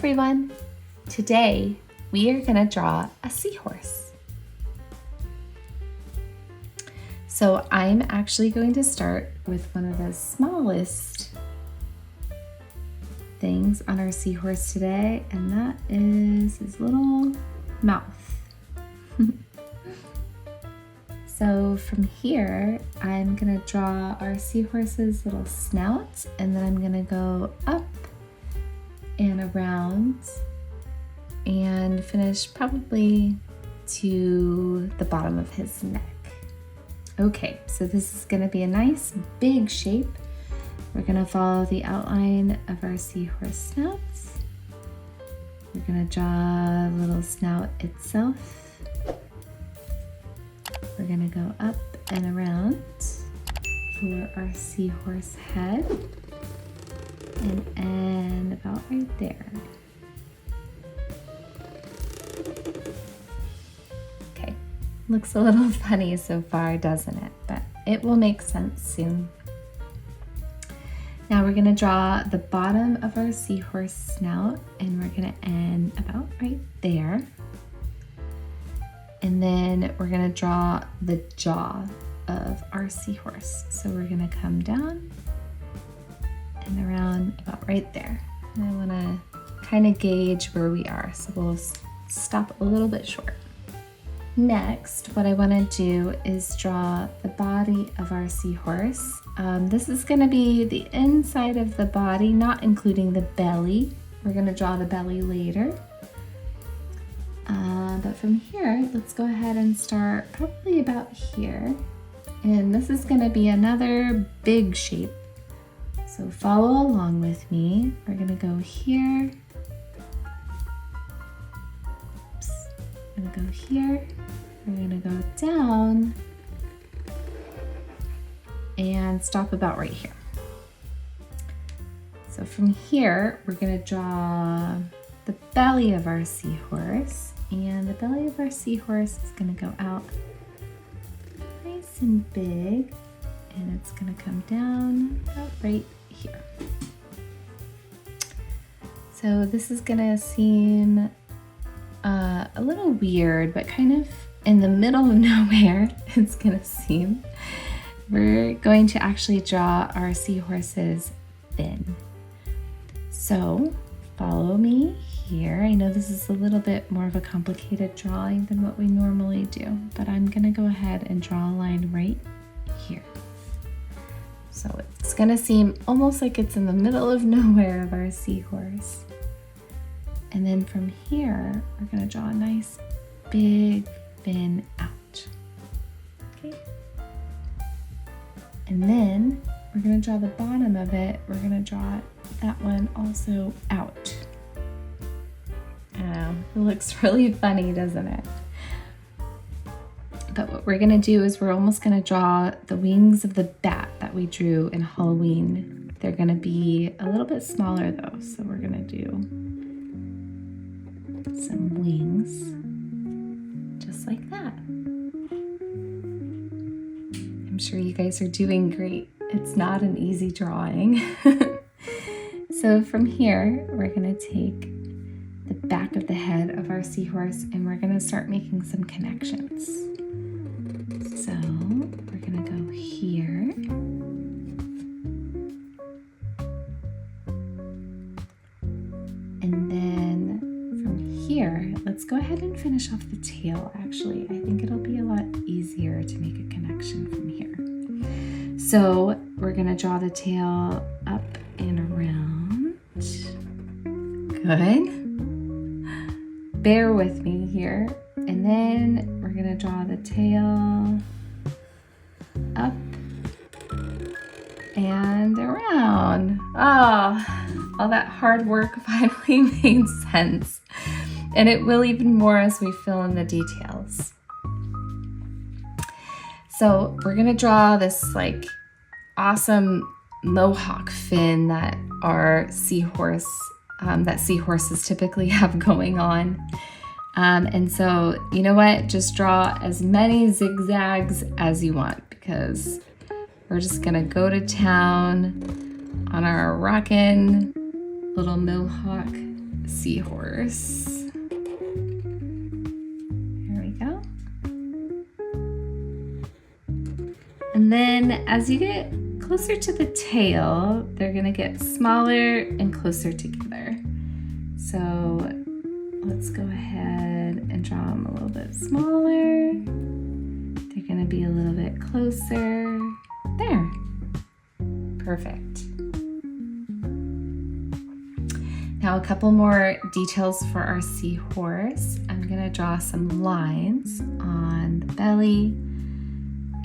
everyone! Today we are going to draw a seahorse. So I'm actually going to start with one of the smallest things on our seahorse today, and that is his little mouth. So from here, I'm going to draw our seahorse's little snout, and then I'm going to go up and around and finish probably to the bottom of his neck. Okay, so this is going to be a nice big shape. We're going to follow the outline of our seahorse snout. We're going to draw the little snout itself. We're going to go up and around for our seahorse head and end about right there. Okay, looks a little funny so far, doesn't it? But it will make sense soon. Now we're going to draw the bottom of our seahorse snout, and we're going to end about right there. And then we're going to draw the jaw of our seahorse. So we're going to come down and around about right there. And I want to kind of gauge where we are. So we'll stop a little bit short. Next, what I want to do is draw the body of our seahorse. This is going to be the inside of the body, not including the belly. We're going to draw the belly later. But from here, let's go ahead and start probably about here. And this is going to be another big shape. So follow along with me. We're going to go here. Oops. We're going to go here. We're going to go down and stop about right here. So from here, we're going to draw the belly of our seahorse, and the belly of our seahorse is going to go out nice and big, and it's going to come down about right here. So this is going to seem a little weird, but kind of in the middle of nowhere, it's going to seem. We're going to actually draw our seahorse's fin. So follow me here. I know this is a little bit more of a complicated drawing than what we normally do, but I'm going to go ahead and draw a line right here. So it's going to seem almost like it's in the middle of nowhere of our seahorse. And then from here, we're going to draw a nice big fin out. Okay. And then we're going to draw the bottom of it. We're going to draw that one also out. It looks really funny, doesn't it? But what we're going to do is we're almost going to draw the wings of the bat that we drew in Halloween. They're going to be a little bit smaller though, so we're going to do some wings just like that. I'm sure you guys are doing great. It's not an easy drawing. So from here, we're going to take the back of the head of our seahorse, and we're going to start making some connections. So we're going to go here. And then from here, let's go ahead and finish off the tail. Actually, I think it'll be a lot easier to make a connection from here. So we're going to draw the tail up and around. Good. Bear with me here. And then we're going to draw the tail up and around. Oh, all that hard work finally made sense. And it will even more as we fill in the details. So we're going to draw this like awesome mohawk fin that our seahorses typically have going on. And so, you know what? Just draw as many zigzags as you want, because we're just gonna go to town on our rockin' little mohawk seahorse. There we go. And then as you get closer to the tail, they're gonna get smaller and closer together. So let's go ahead and draw them a little bit smaller. They're gonna be a little bit closer. There. Perfect. Now a couple more details for our seahorse. I'm gonna draw some lines on the belly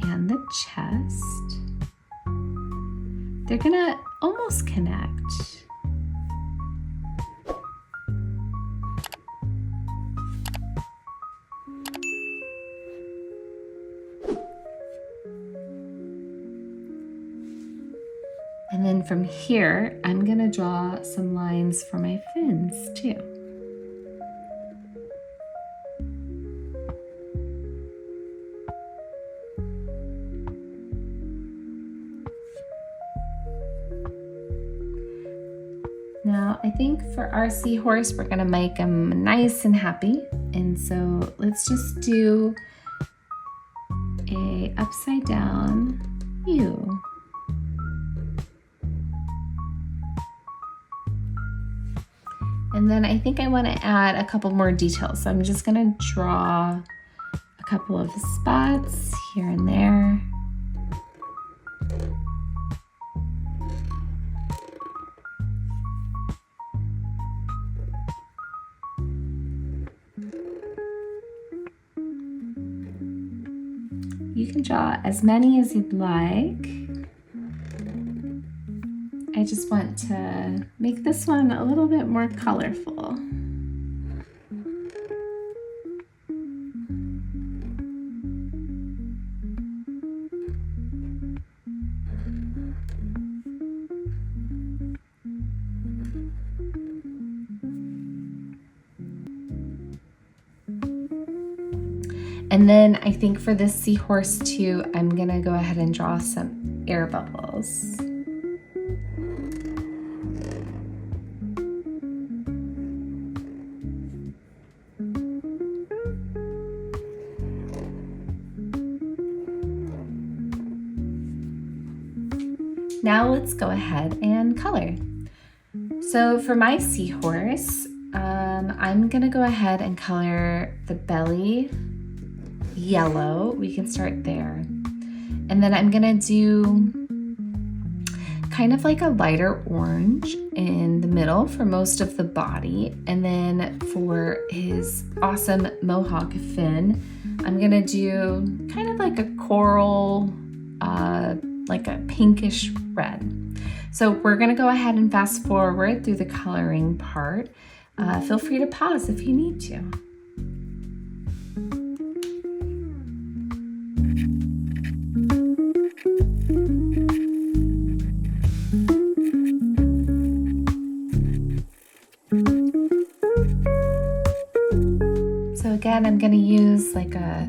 and the chest. They're gonna almost connect. And then from here, I'm gonna draw some lines for my fins too. Now, I think for our seahorse, we're gonna make him nice and happy. And so let's just do a upside down U. And then I think I want to add a couple more details. So I'm just going to draw a couple of spots here and there. You can draw as many as you'd like. I just want to make this one a little bit more colorful. And then I think for this seahorse too, I'm gonna go ahead and draw some air bubbles. Now let's go ahead and color. So for my seahorse, I'm gonna go ahead and color the belly yellow. We can start there. And then I'm gonna do kind of like a lighter orange in the middle for most of the body. And then for his awesome mohawk fin, I'm gonna do kind of like a coral, like a pinkish red. So we're gonna go ahead and fast forward through the coloring part. Feel free to pause if you need to. So again, I'm gonna use like a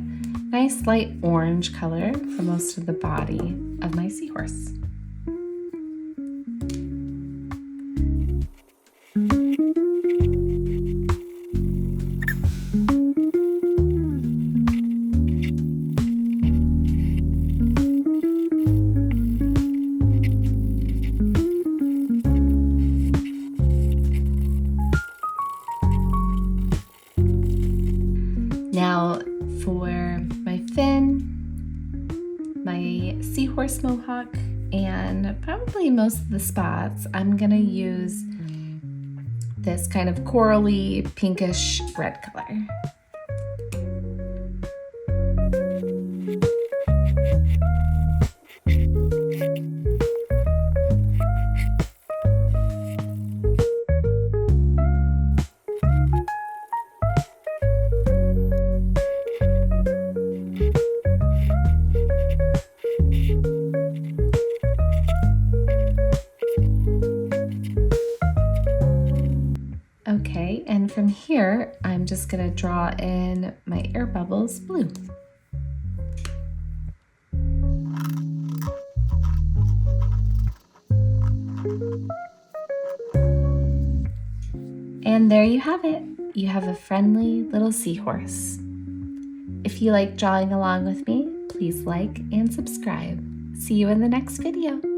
nice light orange color for most of the body of my seahorse. Now for my fin, my seahorse mohawk, and probably most of the spots, I'm gonna use this kind of corally pinkish red color. Okay, and from here, I'm just gonna draw in my air bubbles blue. And there you have it. You have a friendly little seahorse. If you like drawing along with me, please like and subscribe. See you in the next video.